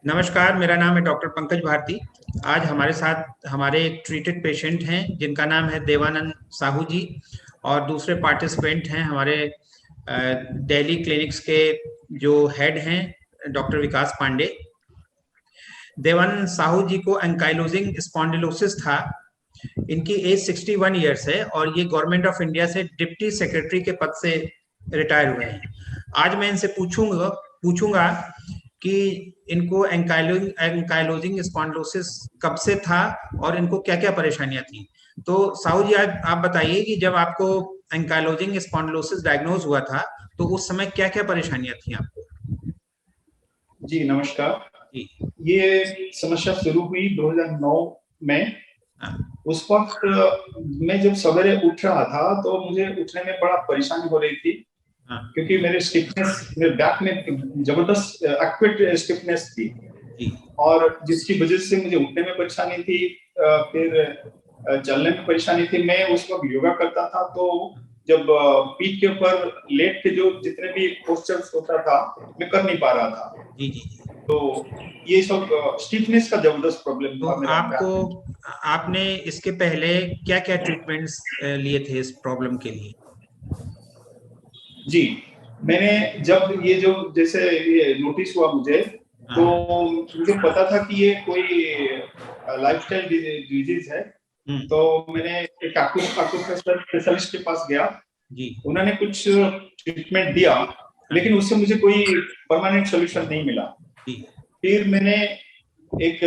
नमस्कार, मेरा नाम है डॉक्टर पंकज भारती। आज हमारे साथ हमारे एक ट्रीटेड पेशेंट हैं जिनका नाम है देवानंद साहू जी, और दूसरे पार्टिसिपेंट हैं हमारे दिल्ली क्लिनिक्स के जो हेड हैं डॉक्टर विकास पांडे। देवानंद साहू जी को एंकाइलोजिंग स्पॉन्डिलोसिस था। इनकी एज 61 ईयर्स है और ये गवर्नमेंट ऑफ इंडिया से डिप्टी सेक्रेटरी के पद से रिटायर हुए हैं। आज मैं इनसे पूछूंगा पूछूंगा कि इनको एंकाइलोजिंग स्पॉन्डिलोसिस कब से था और इनको क्या क्या परेशानियां थी। तो साहू जी, आप बताइए कि जब आपको एंकाइलोजिंग स्पॉन्डिलोसिस डायग्नोज हुआ था तो उस समय क्या क्या परेशानियां थी आपको। जी नमस्कार। जी। ये समस्या शुरू हुई 2009 में। हाँ। उस वक्त मैं जब सवेरे उठ रहा था तो मुझे उठने में बड़ा परेशानी हो रही थी। हाँ। क्योंकि मेरे स्टिफनेस, मेरे बैक में जबरदस्त एक्यूट स्टिफनेस थी। जी। और जिसकी वजह से मुझे उठने में परेशानी थी, फिर चलने में परेशानी थी। मैं उस वक्त योगा करता था तो जब पीठ के ऊपर लेट के जो जितने भी पोस्चर्स होता था मैं कर नहीं पा रहा था। जी जी जी। तो ये सब स्टिफनेस का जबरदस्त प्रॉब्लम तो था मेरा आपको बैक में। आपने इसके पहले क्या क्या ट्रीटमेंट्स लिए थे इस प्रॉब्लम के लिए। जी, मैंने जब ये जो जैसे ये नोटिस हुआ मुझे, तो हाँ। मुझे पता था कि ये कोई लाइफस्टाइल डिजीज है। तो मैंने एक एक्यूपंक्चर स्पेशलिस्ट के पास गया। जी। उन्होंने कुछ ट्रीटमेंट दिया, लेकिन उससे मुझे कोई परमानेंट सॉल्यूशन नहीं मिला। जी। फिर मैंने एक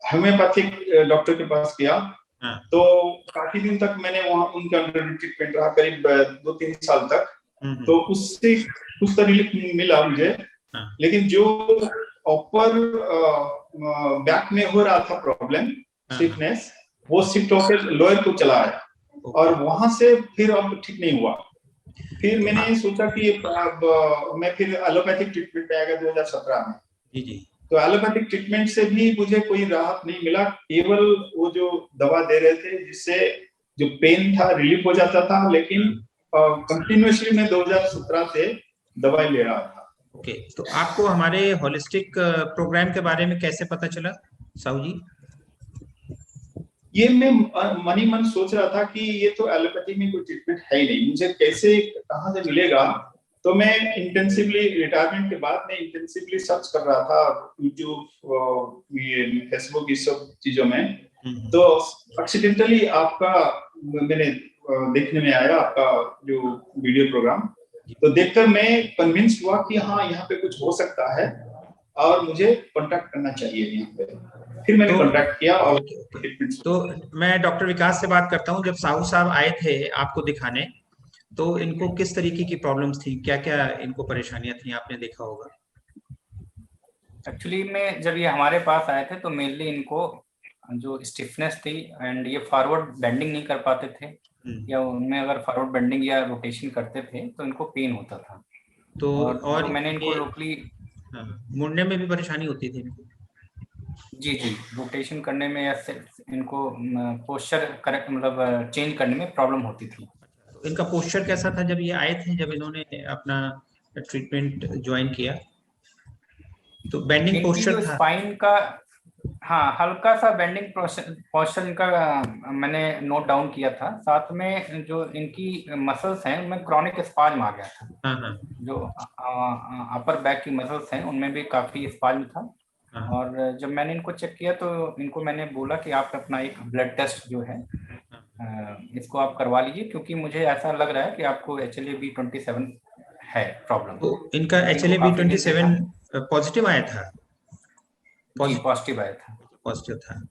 होम्योपैथिक डॉक्टर के पास गया। हाँ। तो काफी दिन तक मैंने वहां उनके अंडर ट्रीटमेंट रहा, करीब 2-3 साल तक। तो उससे कुछ तो रिलीफ मिला मुझे। हाँ। लेकिन जो अपर बैक में हो रहा था प्रॉब्लम, स्टिफनेस, वो शिफ्ट होकर लोअर को चला आया और वहां से फिर अब ठीक नहीं हुआ। फिर मैंने सोचा कि अब मैं फिर एलोपैथिक ट्रीटमेंट पे आ गया 2017 में। जी जी। तो एलोपैथिक ट्रीटमेंट से भी मुझे कोई राहत नहीं मिला। केवल वो जो दवा दे रहे थे जिससे जो पेन था रिलीफ हो जाता था, लेकिन कंटिन्यूअसली मैं 2017 से दवाई ले रहा था। ओके, तो आपको हमारे होलिस्टिक प्रोग्राम के बारे में कैसे पता चला साहू जी। ये मैं मन ही मन सोच रहा था कि ये तो एलोपैथी में कोई ट्रीटमेंट है ही नहीं, मुझे कैसे कहाँ से मिलेगा। तो मैं इंटेंसिवली रिटायरमेंट के बाद में इंटेंसिवली सर्च कर रहा था यूट्यूब, ये फेसबुक, इस सब चीजों में। तो एक्सीडेंटली आपका मैंने देखने में आया, आपका जो वीडियो प्रोग्राम। तो देखकर मैं कन्विंस्ड हुआ कि हाँ, यहाँ पे कुछ हो सकता है और मुझे कांटेक्ट करना चाहिए यहाँ पे। फिर मैंने कांटेक्ट किया और तो मैं डॉक्टर विकास से बात करता हूँ। जब साहू साहब आए थे आपको दिखाने तो इनको किस तरीके की प्रॉब्लम्स थी, क्या क्या इनको परेशानियां थी, आपने देखा होगा। एक्चुअली में जब ये हमारे पास आए थे तो मेनली इनको जो स्टिफनेस थी एंड ये फॉरवर्ड बेंडिंग नहीं कर पाते थे, या उनमें अगर फॉरवर्ड बेंडिंग या रोटेशन करते थे तो इनको पेन होता था। तो और मैंने इनको लोकली मुड़ने में भी परेशानी होती थी इनको। जी जी, रोटेशन करने में या इनको पोस्चर करेक्ट मतलब चेंज करने में प्रॉब्लम होती थी। तो इनका पोस्चर कैसा था जब ये आए थे, जब इन्होंने अपना ट्रीटमेंट ज्वाइन किया तो बेंडिंग पोस्चर था। स्पाइन का, हाँ, हल्का सा बेंडिंग पोस्चर इनका मैंने नोट डाउन किया था। साथ में जो इनकी मसल्स हैं उनमें क्रॉनिक स्पाज्म आ गया था। हाँ। जो अपर बैक की मसल्स हैं उनमें भी काफी स्पाज्म था। और जब मैंने इनको चेक किया तो इनको मैंने बोला कि आप अपना एक ब्लड टेस्ट जो है इसको आप करवा लीजिए, क्योंकि मुझे ऐसा लग रहा है कि आपको HLA-B27 है प्रॉब्लम। तो इनका HLA-B27 पॉजिटिव आया था। जी, पॉजिटिव आया था। पॉजिटिव था।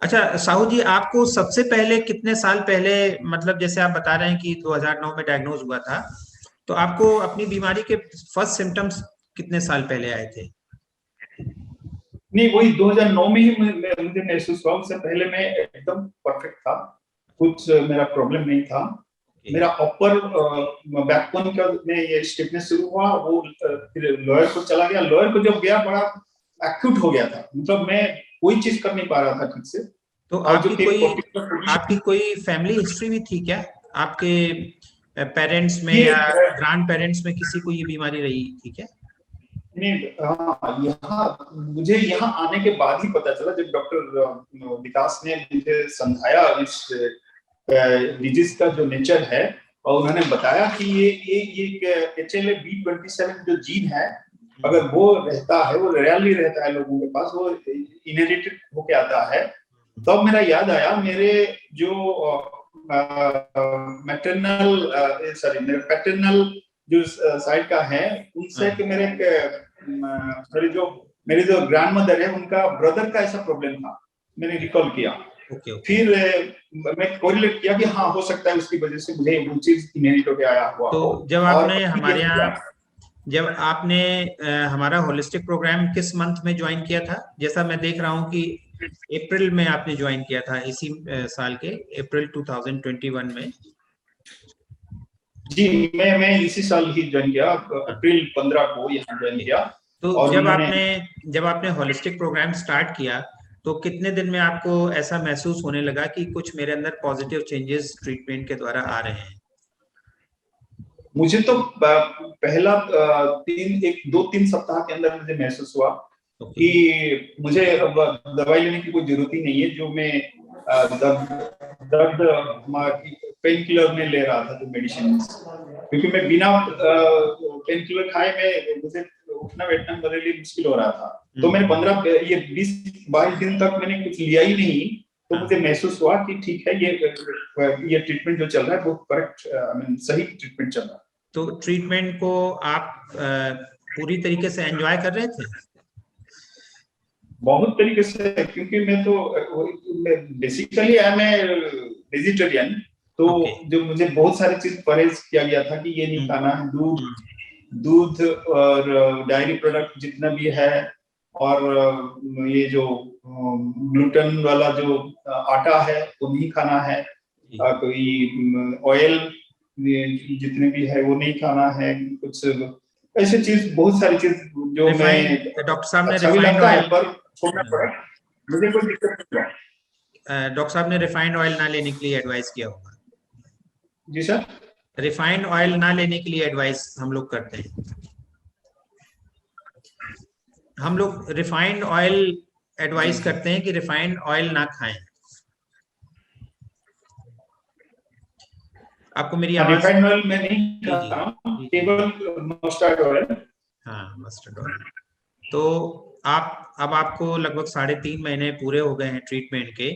अच्छा साहू जी, आपको सबसे पहले कितने साल पहले, मतलब जैसे आप बता रहे हैं कि 2009 में डायग्नोज हुआ था, तो आपको अपनी बीमारी के फर्स्ट सिम्टम्स कितने साल पहले आए थे। नहीं, वही 2009 में ही मुझे महसूस हुआ। उससे पहले मैं एकदम परफेक्ट था, कुछ मेरा प्रॉब्लम नहीं था। मेरा अपर बैकबोन का में ये स्टिफनेस शुरू हुआ, वो फिर लोअर को चला गया। लोअर को जब गया बड़ा एक्यूट हो गया था, मतलब मैं कोई चीज कर नहीं पा रहा था ठीक से। तो आपकी कोई फैमिली हिस्ट्री भी थी क्या, आपके पेरेंट्स में या ग्रैंड पेरेंट्स में किसी को ये बीमारी रही थी क्या। नहीं, हाँ, यहाँ मुझे यहाँ आने के बाद ही पता चला, जब डॉक्टर विकास ने मुझे समझाया इस डिजीज का जो नेचर है, और उन्होंने बताया कि ये HLA-B27 जो जीन है, अगर वो रहता है, वो रेयरली रहता है लोगों के पास, वो इनहेरिटेड होके आता है। तब मेरा याद आया, मेरे जो पैटर्नल जो साइड का है, उनसे कि मेरे जो ग्रैंड मदर है, उनका ब्रदर का ऐसा प्रॉब्लम था, मैंने रिकॉल किया। फिर मैं कोरिलेट किया कि हाँ, हो सकता है उसकी वजह से मुझे वो चीज इनहेरिट होके आया हुआ। तो जब आपने हमारा होलिस्टिक प्रोग्राम किस मंथ में ज्वाइन किया था? जैसा मैं देख रहा हूँ कि अप्रैल में आपने ज्वाइन किया था, इसी साल के अप्रैल 2021 में। जी, मैं इसी साल ही ज्वाइन किया, अप्रैल 15 को यहाँ ज्वाइन किया। तो जब आपने होलिस्टिक प्रोग्राम स्टार्ट किया, तो कितने दिन में आपको ऐसा महसूस होने लगा कि कुछ मेरे अंदर पॉजिटिव चेंजेस ट्रीटमेंट के द्वारा आ रहे हैं? मुझे तो पहला 2-3 सप्ताह के अंदर मुझे महसूस हुआ कि मुझे अब दवाई लेने की कोई जरूरत ही नहीं है। जो मैं दर्द पेन किलर में ले रहा था, जो मेडिसिन, क्योंकि मैं बिना पेन किलर खाए मुझे उठना बैठना मेरे लिए मुश्किल हो रहा था। तो मैंने 20-22 दिन तक मैंने कुछ लिया ही नहीं। तो मुझे महसूस हुआ कि ठीक है, ये ट्रीटमेंट जो चल रहा है वो करेक्ट, सही ट्रीटमेंट चल रहा है। तो ट्रीटमेंट को आप पूरी तरीके से एंजॉय कर रहे थे? बहुत तरीके से, क्योंकि मैं बेसिकली आई एम वेजिटेरियन। तो जो मुझे बहुत सारी चीज परहेज किया गया था कि ये नहीं खाना है, दूध और डायरी प्रोडक्ट जितना भी है, और ये जो ग्लूटेन वाला जो आटा है वो नहीं खाना है, कोई ऑयल जितने भी है वो नहीं खाना है, कुछ ऐसे चीज, बहुत सारी चीज जो मैं डॉक्टर साहब ने अच्छा रिफाइंड ऑयल पर छोड़ना पड़ा, मुझे कोई दिक्कत नहीं हुआ। डॉक्टर साहब ने रिफाइंड ऑयल ना लेने के लिए एडवाइस किया होगा? जी सर, रिफाइंड ऑयल ना लेने के लिए एडवाइस हम लोग करते हैं। हम लोग रिफाइंड ऑयल एडवाइस करते हैं कि रिफाइंड ऑयल ना खाएं। आपको मेरी आवाज? रिफाइंड ऑयल में नहीं खाता हूं, केवल मस्टर्ड ऑयल। हाँ, मस्टर्ड ऑयल। तो अब आपको लगभग 3.5 महीने पूरे हो गए हैं ट्रीटमेंट के।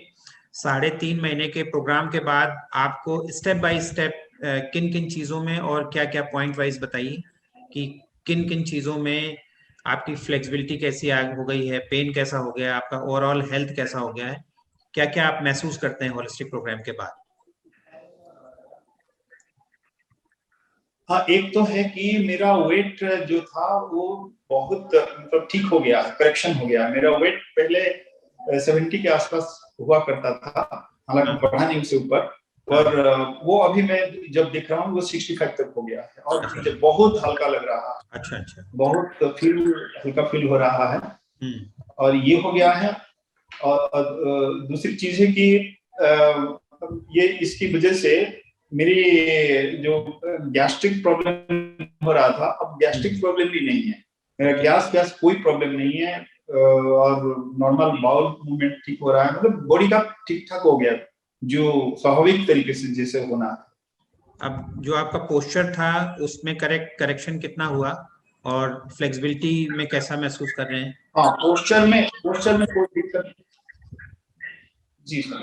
3.5 महीने के प्रोग्राम के बाद आपको स्टेप बाय स्टेप किन किन चीजों में और क्या क्या पॉइंट वाइज बताइए कि किन किन चीजों में आपकी फ्लेक्सिबिलिटी कैसी हो गई है, पेन कैसा हो गया, आपका ओवरऑल हेल्थ कैसा हो गया है, क्या क्या आप महसूस करते हैं होलिस्टिक प्रोग्राम के बाद? हाँ, एक तो है कि मेरा वेट जो था वो बहुत मतलब ठीक हो गया, करेक्शन हो गया। मेरा वेट पहले 70 के आसपास हुआ करता था, हालांकि बढ़ा नहीं उससे ऊपर, और वो अभी मैं जब देख रहा हूँ वो 65 तक हो गया है, और मुझे बहुत हल्का लग रहा है। अच्छा अच्छा, बहुत हल्का फील हो रहा है, और ये हो गया है। और दूसरी चीज है कि ये इसकी वजह से मेरी जो गैस्ट्रिक प्रॉब्लम हो रहा था, अब गैस्ट्रिक प्रॉब्लम भी नहीं है, मेरा गैस कोई प्रॉब्लम नहीं है, और नॉर्मल बाउल मूवमेंट ठीक हो रहा है, मतलब बॉडी का ठीक ठाक हो गया, जो स्वाभाविक तरीके से जैसे होना है। अब जो आपका पोस्चर था उसमें करेक्शन कितना हुआ, और फ्लेक्सिबिलिटी में कैसा महसूस कर रहे हैं? हाँ, पोस्चर में कोई दिक्कत नहीं। जी सर,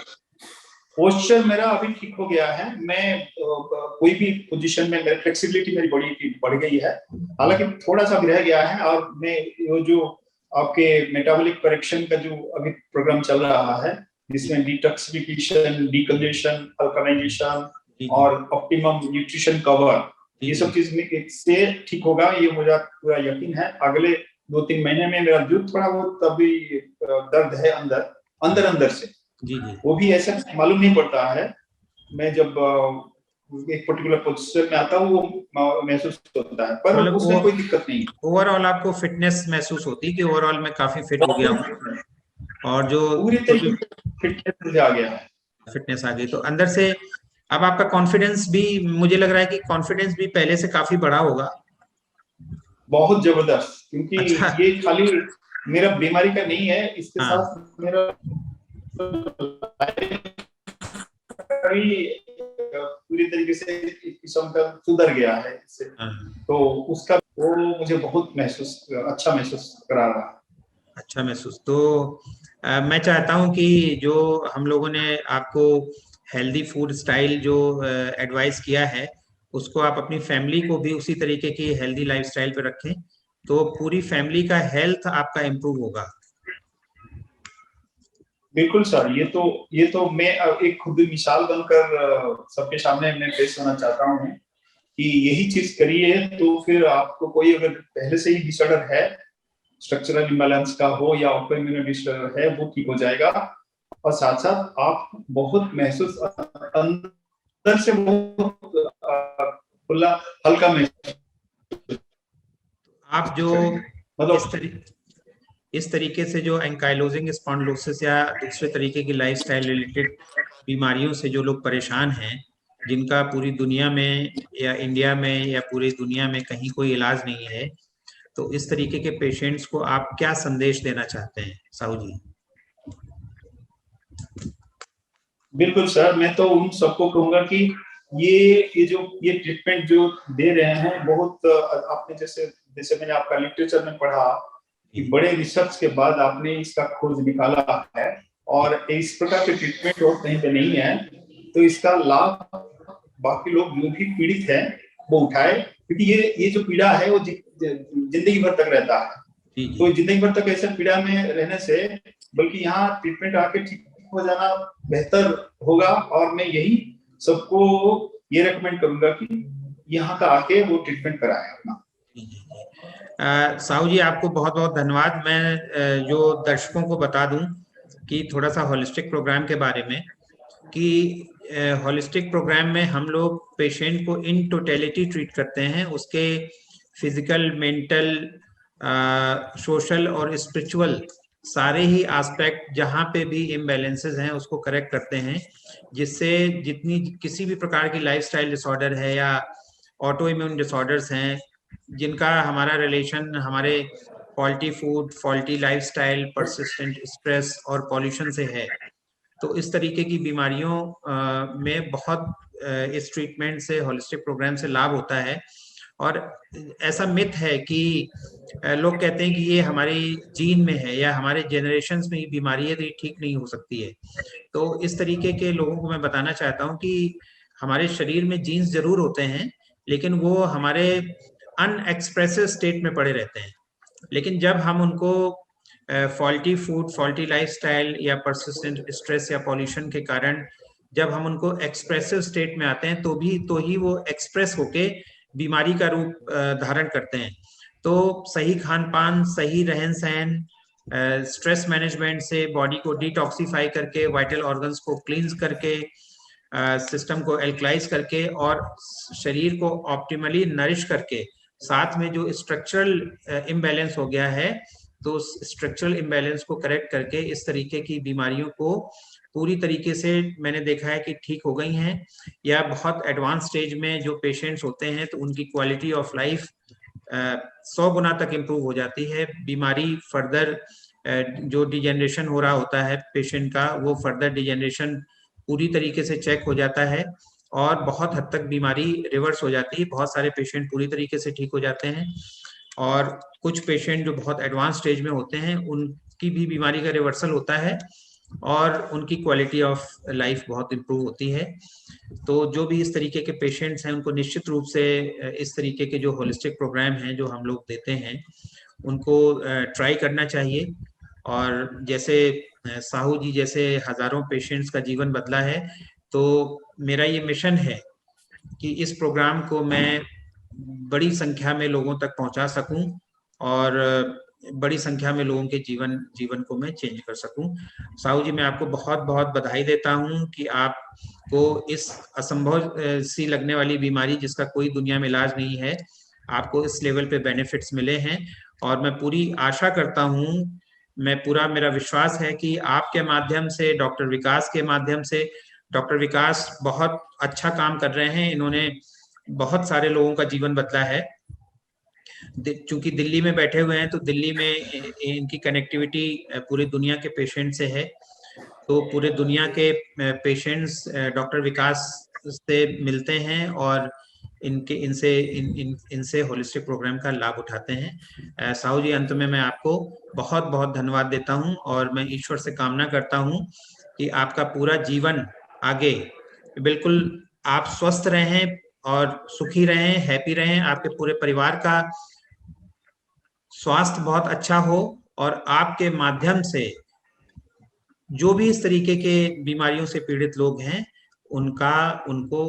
पोस्चर मेरा अभी ठीक हो गया है। मैं कोई भी पोजीशन में मेरी फ्लेक्सिबिलिटी मेरी बॉडी की बढ़ गई है, हालांकि थोड़ा सा भी रह गया है। और मैं जो आपके मेटाबॉलिक करेक्शन का जो अभी प्रोग्राम चल रहा है, जिसमें डिटॉक्सिफिकेशन, डिकंजेशन, अल्कलाइजेशन और ऑप्टिमम न्यूट्रिशन कवर, ये सब चीज में से ठीक होगा, ये मुझे पूरा यकीन है। अगले 2-3 महीने में मेरा जो थोड़ा बहुत तभी दर्द है अंदर से, जी, वो भी ऐसा मालूम नहीं पड़ता है। मैं जब एक पर्टिकुलर पोजीशन में आता हूँ वो महसूस होता है, पर मतलब उसमें कोई दिक्कत नहीं। ओवरऑल आपको फिटनेस महसूस होती है कि ओवरऑल मैं काफी फिट हो गया हूँ, और जो पूरी तरीके से फिटनेस आ गया है, फिटनेस आ गई, तो अंदर से अब आपका कॉन्फिडेंस भी, मुझे लग रहा है कि कॉन्फिडेंस भी पहले से काफी बढ़ा होगा। बहुत जबरदस्त, क्योंकि अच्छा। ये खाली मेरा बीमारी का नहीं है, इसके हाँ। साथ मेरा पूरी तरीके से एक किस्म का सुधर गया है इससे। हाँ। तो उसका वो मुझे बहुत अच्छा महसूस करा रहा। अच्छा महसूस तो मैं चाहता हूं कि जो हम लोगों ने आपको हेल्दी फूड स्टाइल जो एडवाइस किया है, उसको आप अपनी फैमिली को भी उसी तरीके की हेल्दी लाइफस्टाइल पे रखें, तो पूरी फैमिली का हेल्थ आपका इम्प्रूव होगा। बिल्कुल सर, ये तो मैं एक खुद मिसाल बनकर सबके सामने मैं पेश होना चाहता हूँ कि यही चीज करिए तो फिर आपको कोई अगर पहले से ही डिसऑर्डर है, स्ट्रक्चरल इम्बैलेंस का हो या ऑटोइम्यून डिसऑर्डर है, वो ठीक हो जाएगा। और साथ साथ आप बहुत महसूस अंदर से बहुत खुला हल्का महसूस आप जो करेंगे, इस मतलब। तरीके इस तरीके से जो एंकाइलोजिंग स्पॉन्डिलोसिस या दूसरे तरीके की लाइफस्टाइल रिलेटेड बीमारियों से जो लोग परेशान हैं, जिनका पूरी दुनिया में या इंडिया में या पूरी दुनिया में कहीं कोई इलाज नहीं है, तो इस तरीके के पेशेंट्स को आप क्या संदेश देना चाहते हैं साहू जी? बिल्कुल सर, मैं तो उन सबको कहूंगा कि ये ट्रीटमेंट जो दे रहे हैं, बहुत आपने जैसे जैसे मैंने आपका लिटरेचर में पढ़ा कि बड़े रिसर्च के बाद आपने इसका खोज निकाला है, और इस प्रकार के ट्रीटमेंट और कहीं पे नहीं है। तो इसका लाभ बाकी लोग जो भी पीड़ित हैं वो उठाए, क्योंकि ये जो पीड़ा है वो जिंदगी भर तक रहता है। तो जिंदगी भर तक ऐसे पीड़ा में रहने से बल्कि यहाँ ट्रीटमेंट आके ठीक हो जाना बेहतर होगा। और मैं यही सबको ये रेकमेंड करूंगा कि यहाँ का आके वो ट्रीटमेंट कराए अपना। साहू जी, आपको बहुत बहुत धन्यवाद। मैं जो दर्शकों को बता दूं कि थोड़ा सा होलिस्टिक प्रोग्राम के बारे में, कि होलिस्टिक प्रोग्राम में हम लोग पेशेंट को इन टोटलिटी ट्रीट करते हैं, उसके फिजिकल, मेंटल, सोशल और स्पिरिचुअल सारे ही एस्पेक्ट जहाँ पे भी इम्बैलेंसेस हैं उसको करेक्ट करते हैं, जिससे जितनी किसी भी प्रकार की लाइफस्टाइल डिसऑर्डर है या ऑटो इम्यून डिसऑर्डर्स हैं जिनका हमारा रिलेशन हमारे faulty food, faulty lifestyle, persistent stress और पॉल्यूशन से है, तो इस तरीके की बीमारियों में बहुत इस ट्रीटमेंट से, होलिस्टिक प्रोग्राम से लाभ होता है। और ऐसा मिथ है कि लोग कहते हैं कि ये हमारी जीन में है या हमारे जनरेशन्स में ही बीमारी है तो ये ठीक नहीं हो सकती है। तो इस तरीके के लोगों को मैं बताना चाहता हूँ कि हमारे शरीर में जीन्स जरूर होते हैं, लेकिन वो हमारे अनएक्सप्रेसिव स्टेट में पड़े रहते हैं। लेकिन जब हम उनको फॉल्टी फूड, फॉल्टी लाइफस्टाइल या परसिस्टेंट स्ट्रेस या पॉल्यूशन के कारण जब हम उनको एक्सप्रेसिव स्टेट में आते हैं तो ही वो एक्सप्रेस होके बीमारी का रूप धारण करते हैं। तो सही खान पान, सही रहन सहन, स्ट्रेस मैनेजमेंट से बॉडी को डिटॉक्सिफाई करके, वाइटल ऑर्गन्स को क्लींस करके, सिस्टम को एल्कलाइज करके और शरीर को ऑप्टिमली नरिश करके, साथ में जो स्ट्रक्चरल इम्बैलेंस हो गया है तो स्ट्रक्चरल इम्बैलेंस को करेक्ट करके इस तरीके की बीमारियों को पूरी तरीके से मैंने देखा है कि ठीक हो गई हैं। या बहुत एडवांस स्टेज में जो पेशेंट्स होते हैं तो उनकी क्वालिटी ऑफ लाइफ 100 गुना तक इम्प्रूव हो जाती है। बीमारी फर्दर जो डिजेनरेशन हो रहा होता है पेशेंट का, वो फर्दर डिजेनरेशन पूरी तरीके से चेक हो जाता है और बहुत हद तक बीमारी रिवर्स हो जाती है। बहुत सारे पेशेंट पूरी तरीके से ठीक हो जाते हैं और कुछ पेशेंट जो बहुत एडवांस स्टेज में होते हैं उनकी भी बीमारी का रिवर्सल होता है और उनकी क्वालिटी ऑफ लाइफ बहुत इम्प्रूव होती है। तो जो भी इस तरीके के पेशेंट्स हैं उनको निश्चित रूप से इस तरीके के जो होलिस्टिक प्रोग्राम हैं जो हम लोग देते हैं उनको ट्राई करना चाहिए। और जैसे साहू जी जैसे हजारों पेशेंट्स का जीवन बदला है, तो मेरा ये मिशन है कि इस प्रोग्राम को मैं बड़ी संख्या में लोगों तक पहुंचा सकूं और बड़ी संख्या में लोगों के जीवन को मैं चेंज कर सकूं। साहू जी, मैं आपको बहुत बहुत बधाई देता हूं कि आपको इस असंभव सी लगने वाली बीमारी जिसका कोई दुनिया में इलाज नहीं है, आपको इस लेवल पे बेनिफिट्स मिले हैं। और मैं पूरी आशा करता हूं, मेरा विश्वास है कि आपके माध्यम से, डॉक्टर विकास के माध्यम से, डॉक्टर विकास बहुत अच्छा काम कर रहे हैं, इन्होंने बहुत सारे लोगों का जीवन बदला है। चूंकि दिल्ली में बैठे हुए हैं तो दिल्ली में इनकी कनेक्टिविटी पूरी दुनिया के पेशेंट से है, तो पूरे दुनिया के पेशेंट्स डॉक्टर विकास से मिलते हैं और इनसे होलिस्टिक प्रोग्राम का लाभ उठाते हैं। साहू जी, अंत में मैं आपको बहुत बहुत धन्यवाद देता हूं और मैं ईश्वर से कामना करता हूं कि आपका पूरा जीवन आगे बिल्कुल आप स्वस्थ रहें और सुखी रहें, हैप्पी रहें, आपके पूरे परिवार का स्वास्थ्य बहुत अच्छा हो और आपके माध्यम से जो भी इस तरीके के बीमारियों से पीड़ित लोग हैं उनको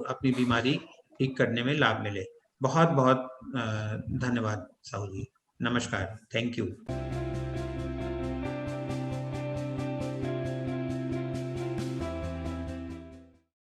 अपनी बीमारी ठीक करने में लाभ मिले। बहुत बहुत धन्यवाद साहू जी, नमस्कार, थैंक यू।